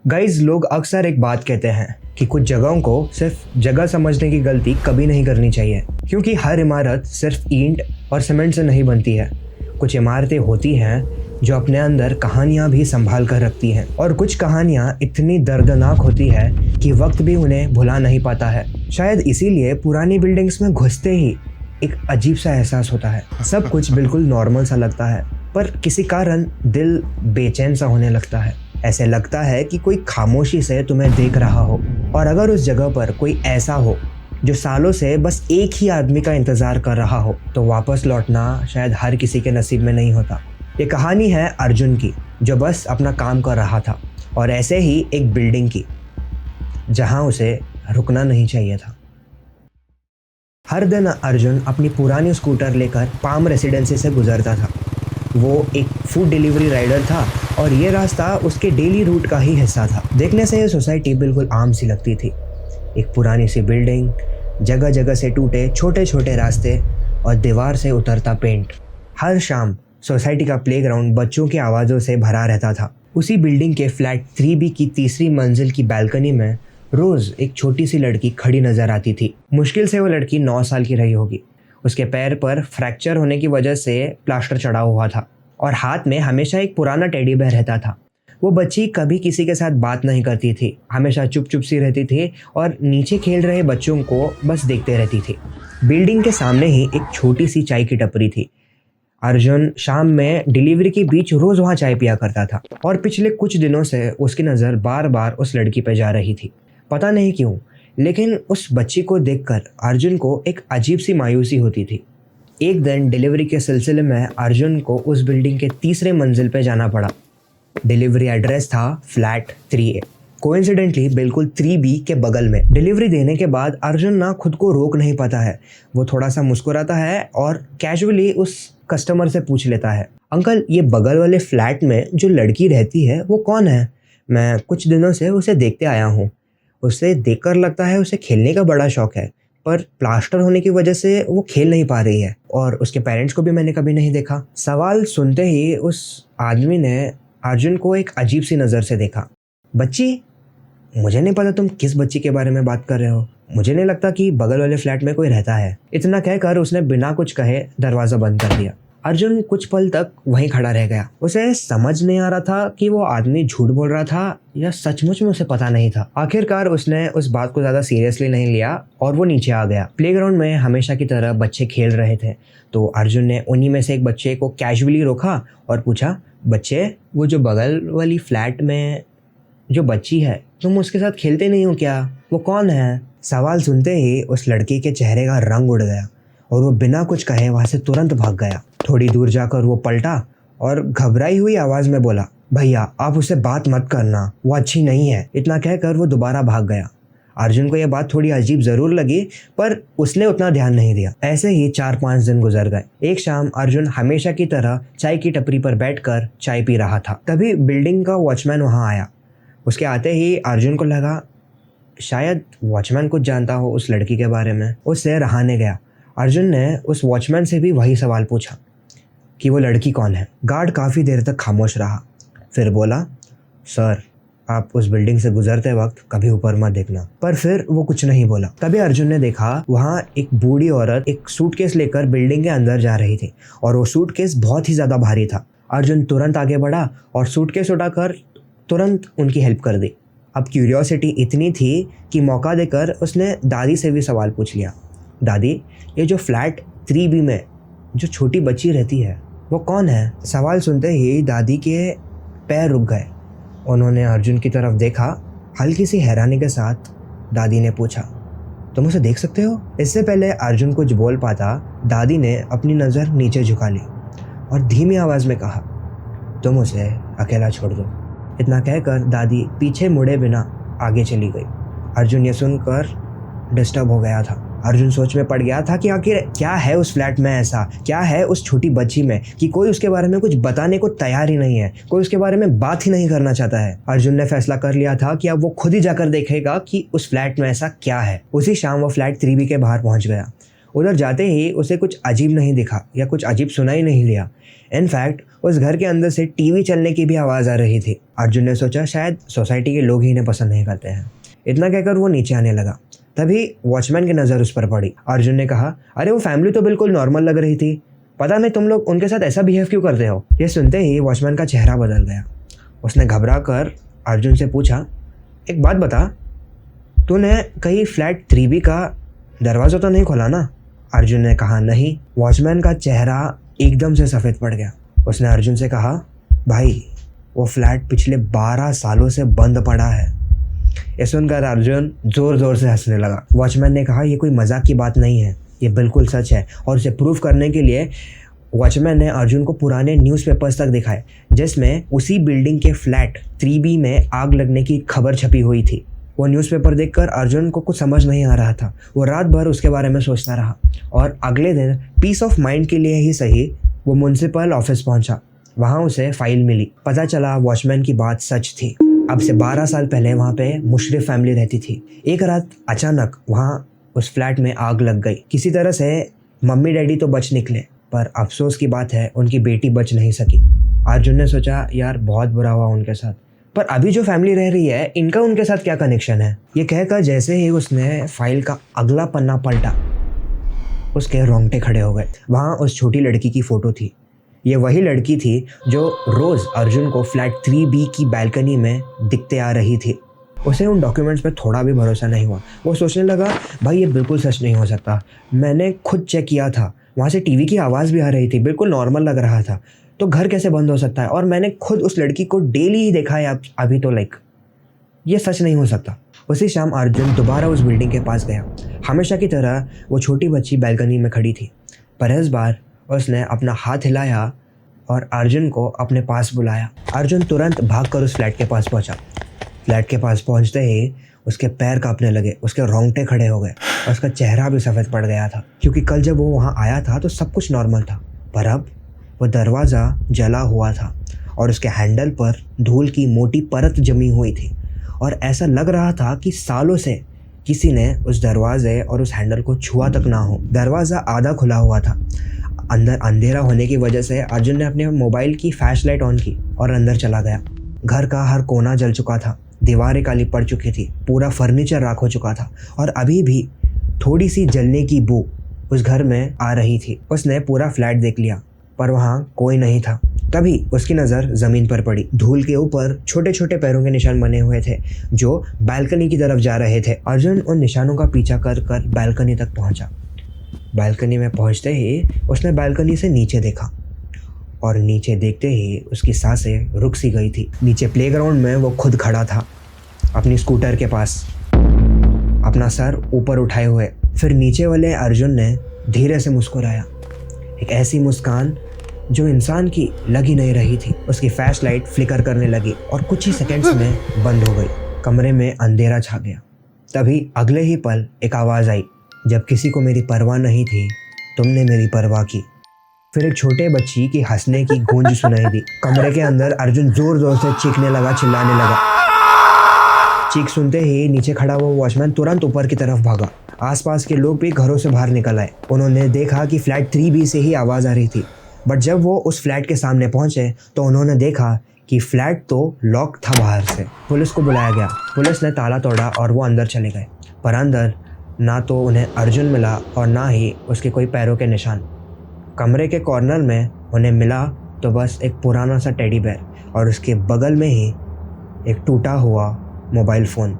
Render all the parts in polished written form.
Guys, लोग अक्सर एक बात कहते हैं कि कुछ जगहों को सिर्फ जगह समझने की गलती कभी नहीं करनी चाहिए, क्योंकि हर इमारत सिर्फ ईंट और सीमेंट से नहीं बनती है। कुछ इमारतें होती हैं जो अपने अंदर कहानियां भी संभाल कर रखती हैं, और कुछ कहानियां इतनी दर्दनाक होती है कि वक्त भी उन्हें भुला नहीं पाता है। शायद इसीलिए पुरानी बिल्डिंग्स में घुसते ही एक अजीब सा एहसास होता है। सब कुछ बिल्कुल नॉर्मल सा लगता है, पर किसी कारण दिल बेचैन सा होने लगता है। ऐसे लगता है कि कोई खामोशी से तुम्हें देख रहा हो, और अगर उस जगह पर कोई ऐसा हो जो सालों से बस एक ही आदमी का इंतज़ार कर रहा हो, तो वापस लौटना शायद हर किसी के नसीब में नहीं होता। ये कहानी है अर्जुन की, जो बस अपना काम कर रहा था, और ऐसे ही एक बिल्डिंग की जहां उसे रुकना नहीं चाहिए था। हर दिन अर्जुन अपनी पुरानी स्कूटर लेकर पाम रेसिडेंसी से गुजरता था। वो एक फूड डिलीवरी राइडर था, और ये रास्ता उसके डेली रूट का ही हिस्सा था। देखने से ये सोसाइटी बिल्कुल आम सी लगती थी। एक पुरानी सी बिल्डिंग, जगह जगह से टूटे छोटे छोटे रास्ते और दीवार से उतरता पेंट। हर शाम सोसाइटी का प्लेग्राउंड बच्चों की आवाज़ों से भरा रहता था। उसी बिल्डिंग के फ्लैट 3B की तीसरी मंजिल की बालकनी में रोज़ एक छोटी सी लड़की खड़ी नज़र आती थी। मुश्किल से वो लड़की 9 साल की रही होगी। उसके पैर पर फ्रैक्चर होने की वजह से प्लास्टर चढ़ा हुआ था, और हाथ में हमेशा एक पुराना टेडी बेयर रहता था। वो बच्ची कभी किसी के साथ बात नहीं करती थी, हमेशा चुप चुप सी रहती थी और नीचे खेल रहे बच्चों को बस देखते रहती थी। बिल्डिंग के सामने ही एक छोटी सी चाय की टपरी थी। अर्जुन शाम में डिलीवरी के बीच रोज़ वहाँ चाय पिया करता था, और पिछले कुछ दिनों से उसकी नज़र बार बार उस लड़की पर जा रही थी। पता नहीं क्यों, लेकिन उस बच्ची को देखकर अर्जुन को एक अजीब सी मायूसी होती थी। एक दिन डिलीवरी के सिलसिले में अर्जुन को उस बिल्डिंग के तीसरे मंजिल पे जाना पड़ा। डिलीवरी एड्रेस था फ्लैट 3A, कोइंसिडेंटली बिल्कुल 3B के बगल में। डिलीवरी देने के बाद अर्जुन ना खुद को रोक नहीं पाता है। वो थोड़ा सा मुस्कुराता है और कैजुअली उस कस्टमर से पूछ लेता है, अंकल, ये बगल वाले फ्लैट में जो लड़की रहती है वो कौन है? मैं कुछ दिनों से उसे देखते आया हूँ। उसे देखकर लगता है उसे खेलने का बड़ा शौक है, पर प्लास्टर होने की वजह से वो खेल नहीं पा रही है, और उसके पेरेंट्स को भी मैंने कभी नहीं देखा। सवाल सुनते ही उस आदमी ने अर्जुन को एक अजीब सी नज़र से देखा। बच्ची? मुझे नहीं पता तुम किस बच्ची के बारे में बात कर रहे हो। मुझे नहीं लगता कि बगल वाले फ्लैट में कोई रहता है। इतना कहकर उसने बिना कुछ कहे दरवाज़ा बंद कर दिया। अर्जुन कुछ पल तक वहीं खड़ा रह गया। उसे समझ नहीं आ रहा था कि वो आदमी झूठ बोल रहा था या सचमुच में उसे पता नहीं था। आखिरकार उसने उस बात को ज़्यादा सीरियसली नहीं लिया और वो नीचे आ गया। प्लेग्राउंड में हमेशा की तरह बच्चे खेल रहे थे, तो अर्जुन ने उन्हीं में से एक बच्चे को कैजुअली रोका और पूछा, बच्चे, वो जो बगल वाली फ्लैट में जो बच्ची है, तुम उसके साथ खेलते नहीं हो क्या? वो कौन है? सवाल सुनते ही उस लड़की के चेहरे का रंग उड़ गया, और वो बिना कुछ कहे वहाँ से तुरंत भाग गया। थोड़ी दूर जाकर वो पलटा और घबराई हुई आवाज़ में बोला, भैया, आप उससे बात मत करना, वो अच्छी नहीं है। इतना कहकर वो दोबारा भाग गया। अर्जुन को यह बात थोड़ी अजीब ज़रूर लगी, पर उसने उतना ध्यान नहीं दिया। ऐसे ही 4-5 दिन गुजर गए। एक शाम अर्जुन हमेशा की तरह चाय की टपरी पर बैठकर चाय पी रहा था। तभी बिल्डिंग का वॉचमैन वहाँ आया। उसके आते ही अर्जुन को लगा शायद वॉचमैन कुछ जानता हो उस लड़की के बारे में। उससे रहाने गया। अर्जुन ने उस वॉचमैन से भी वही सवाल पूछा कि वो लड़की कौन है। गार्ड काफ़ी देर तक खामोश रहा, फिर बोला, सर, आप उस बिल्डिंग से गुजरते वक्त कभी ऊपर मत देखना। पर फिर वो कुछ नहीं बोला। तभी अर्जुन ने देखा वहाँ एक बूढ़ी औरत एक सूटकेस लेकर बिल्डिंग के अंदर जा रही थी, और वो सूटकेस बहुत ही ज़्यादा भारी था। अर्जुन तुरंत आगे बढ़ा और सूटकेस उठाकर तुरंत उनकी हेल्प कर दी। अब क्यूरियोसिटी इतनी थी कि मौका देकर उसने दादी से भी सवाल पूछ लिया, दादी, ये जो फ्लैट 3B में जो छोटी बच्ची रहती है वो कौन है? सवाल सुनते ही दादी के पैर रुक गए। उन्होंने अर्जुन की तरफ देखा। हल्की सी हैरानी के साथ दादी ने पूछा, तुम उसे देख सकते हो? इससे पहले अर्जुन कुछ बोल पाता, दादी ने अपनी नज़र नीचे झुका ली और धीमी आवाज़ में कहा, तुम उसे अकेला छोड़ दो। इतना कहकर दादी पीछे मुड़े बिना आगे चली गई। अर्जुन ये सुनकर डिस्टर्ब हो गया था। अर्जुन सोच में पड़ गया था कि आखिर क्या है उस फ्लैट में ऐसा, क्या है उस छोटी बच्ची में कि कोई उसके बारे में कुछ बताने को तैयार ही नहीं है, कोई उसके बारे में बात ही नहीं करना चाहता है। अर्जुन ने फैसला कर लिया था कि अब वो खुद ही जाकर देखेगा कि उस फ्लैट में ऐसा क्या है। उसी शाम वो फ्लैट 3B के बाहर पहुंच गया। उधर जाते ही उसे कुछ अजीब नहीं दिखा या कुछ अजीब सुनाई नहीं दिया। इनफैक्ट उस घर के अंदर से टीवी चलने की भी आवाज़ आ रही थी। अर्जुन ने सोचा शायद सोसाइटी के लोग ही इन्हें पसंद नहीं करते हैं। इतना कहकर वो नीचे आने लगा। तभी वॉचमैन की नज़र उस पर पड़ी। अर्जुन ने कहा, अरे वो फैमिली तो बिल्कुल नॉर्मल लग रही थी, पता नहीं तुम लोग उनके साथ ऐसा बिहेव क्यों करते हो। ये सुनते ही वॉचमैन का चेहरा बदल गया। उसने घबरा कर अर्जुन से पूछा, एक बात बता, तूने कहीं फ्लैट 3B का दरवाज़ा तो नहीं खोला ना? अर्जुन ने कहा, नहीं। वॉचमैन का चेहरा एकदम से सफ़ेद पड़ गया। उसने अर्जुन से कहा, भाई वो फ्लैट पिछले 12 सालों से बंद पड़ा है। ये सुनकर अर्जुन ज़ोर ज़ोर से हंसने लगा। वॉचमैन ने कहा, ये कोई मजाक की बात नहीं है, ये बिल्कुल सच है। और उसे प्रूफ करने के लिए वॉचमैन ने अर्जुन को पुराने न्यूज़पेपर्स तक दिखाए जिसमें उसी बिल्डिंग के फ्लैट 3B में आग लगने की खबर छपी हुई थी। वो न्यूज़पेपर देखकर अर्जुन को कुछ समझ नहीं आ रहा था। वो रात भर उसके बारे में सोचता रहा और अगले दिन पीस ऑफ माइंड के लिए ही सही वो म्युनिसिपल ऑफिस पहुंचा। वहाँ उसे फाइल मिली। पता चला वॉचमैन की बात सच थी। अब से 12 साल पहले वहाँ पे मुशर्रफ फैमिली रहती थी। एक रात अचानक वहाँ उस फ्लैट में आग लग गई। किसी तरह से मम्मी डैडी तो बच निकले, पर अफसोस की बात है उनकी बेटी बच नहीं सकी। अर्जुन ने सोचा, यार बहुत बुरा हुआ उनके साथ, पर अभी जो फैमिली रह रही है इनका उनके साथ क्या कनेक्शन है। ये कहकर जैसे ही उसने फाइल का अगला पन्ना पलटा, उसके रोंगटे खड़े हो गए। वहाँ उस छोटी लड़की की फ़ोटो थी। ये वही लड़की थी जो रोज़ अर्जुन को फ्लैट 3B की बालकनी में दिखते आ रही थी। उसे उन डॉक्यूमेंट्स पर थोड़ा भी भरोसा नहीं हुआ। वो सोचने लगा, भाई ये बिल्कुल सच नहीं हो सकता। मैंने खुद चेक किया था, वहाँ से टीवी की आवाज़ भी आ रही थी, बिल्कुल नॉर्मल लग रहा था। तो घर कैसे बंद हो सकता है? और मैंने खुद उस लड़की को डेली ही देखा है अभी तो ये सच नहीं हो सकता। उसी शाम अर्जुन दोबारा उस बिल्डिंग के पास गया। हमेशा की तरह वो छोटी बच्ची बालकनी में खड़ी थी, पर इस बार उसने अपना हाथ हिलाया और अर्जुन को अपने पास बुलाया। अर्जुन तुरंत भागकर उस फ्लैट के पास पहुंचा। फ्लैट के पास पहुंचते ही उसके पैर कांपने लगे, उसके रोंगटे खड़े हो गए और उसका चेहरा भी सफ़ेद पड़ गया था, क्योंकि कल जब वो वहाँ आया था तो सब कुछ नॉर्मल था, पर अब वो दरवाज़ा जला हुआ था और उसके हैंडल पर धूल की मोटी परत जमी हुई थी और ऐसा लग रहा था कि सालों से किसी ने उस दरवाजे और उस हैंडल को छुआ तक ना हो। दरवाज़ा आधा खुला हुआ था। अंदर अंधेरा होने की वजह से अर्जुन ने अपने मोबाइल की फ्लैश लाइट ऑन की और अंदर चला गया। घर का हर कोना जल चुका था, दीवारें काली पड़ चुकी थी, पूरा फर्नीचर राख हो चुका था और अभी भी थोड़ी सी जलने की बू उस घर में आ रही थी। उसने पूरा फ्लैट देख लिया, पर वहाँ कोई नहीं था। तभी उसकी नज़र ज़मीन पर पड़ी। धूल के ऊपर छोटे छोटे पैरों के निशान बने हुए थे जो बालकनी की तरफ जा रहे थे। अर्जुन उन निशानों का पीछा कर कर बालकनी तक पहुँचा। बालकनी में पहुँचते ही उसने बालकनी से नीचे देखा और नीचे देखते ही उसकी सांसें रुक सी गई थी। नीचे प्लेग्राउंड में वो खुद खड़ा था, अपनी स्कूटर के पास, अपना सर ऊपर उठाए हुए। फिर नीचे वाले अर्जुन ने धीरे से मुस्कुराया, एक ऐसी मुस्कान जो इंसान की लग ही नहीं रही थी। उसकी फ्लैश लाइट फ्लिकर करने लगी और कुछ ही सेकंड्स में बंद हो गई। कमरे में अंधेरा छा गया। तभी अगले ही पल एक आवाज़ आई, जब किसी को मेरी परवाह नहीं थी, तुमने मेरी परवाह की। फिर एक छोटे बच्ची की हंसने की गूंज सुनाई दी। कमरे के अंदर अर्जुन जोर जोर से चीखने लगा, चिल्लाने लगा। चीख सुनते ही नीचे खड़ा हुआ वॉचमैन तुरंत ऊपर की तरफ भागा। आसपास के लोग भी घरों से बाहर निकल आए। उन्होंने देखा कि फ्लैट 3B से ही आवाज़ आ रही थी, बट जब वो उस फ्लैट के सामने पहुंचे तो उन्होंने देखा कि फ्लैट तो लॉक था बाहर से। पुलिस को बुलाया गया। पुलिस ने ताला तोड़ा और वो अंदर चले गए, पर अंदर ना तो उन्हें अर्जुन मिला और ना ही उसके कोई पैरों के निशान। कमरे के कॉर्नर में उन्हें मिला तो बस एक पुराना सा टेडी बेयर और उसके बगल में ही एक टूटा हुआ मोबाइल फ़ोन।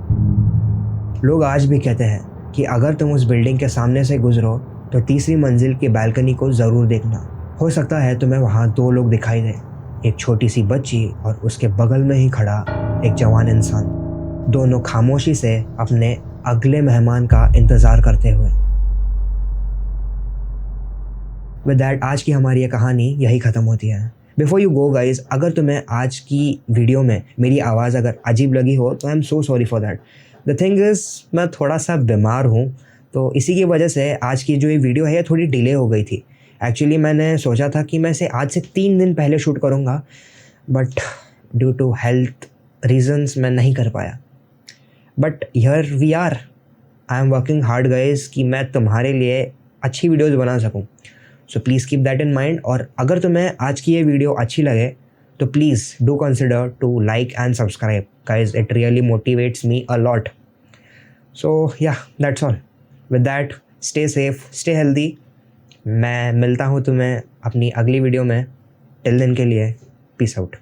लोग आज भी कहते हैं कि अगर तुम उस बिल्डिंग के सामने से गुजरो तो तीसरी मंजिल की बालकनी को ज़रूर देखना। हो सकता है तुम्हें वहाँ 2 लोग दिखाई दे, एक छोटी सी बच्ची और उसके बगल में ही खड़ा एक जवान इंसान, दोनों खामोशी से अपने अगले मेहमान का इंतज़ार करते हुए। विद दैट आज की हमारी ये कहानी यही ख़त्म होती है। बिफोर यू गो गाइज, अगर तुम्हें आज की वीडियो में मेरी आवाज़ अगर अजीब लगी हो तो I am so sorry for that. The thing is मैं थोड़ा सा बीमार हूँ, तो इसी की वजह से आज की जो ये वीडियो है ये थोड़ी डिले हो गई थी। एक्चुअली मैंने सोचा था कि मैं इसे आज से 3 दिन पहले शूट करूँगा, but due to health reasons मैं नहीं कर पाया। But here we are, I am working hard guys कि मैं तुम्हारे लिए अच्छी वीडियोज़ बना सकूँ। So please keep that in mind. और अगर तुम्हें आज की ये वीडियो अच्छी लगे तो please do consider to like and subscribe guys, it really motivates me a lot. So yeah that's all. With that stay safe, stay healthy. मैं मिलता हूँ तुम्हें अपनी अगली वीडियो में। टिल दिन के लिए पीस आउट।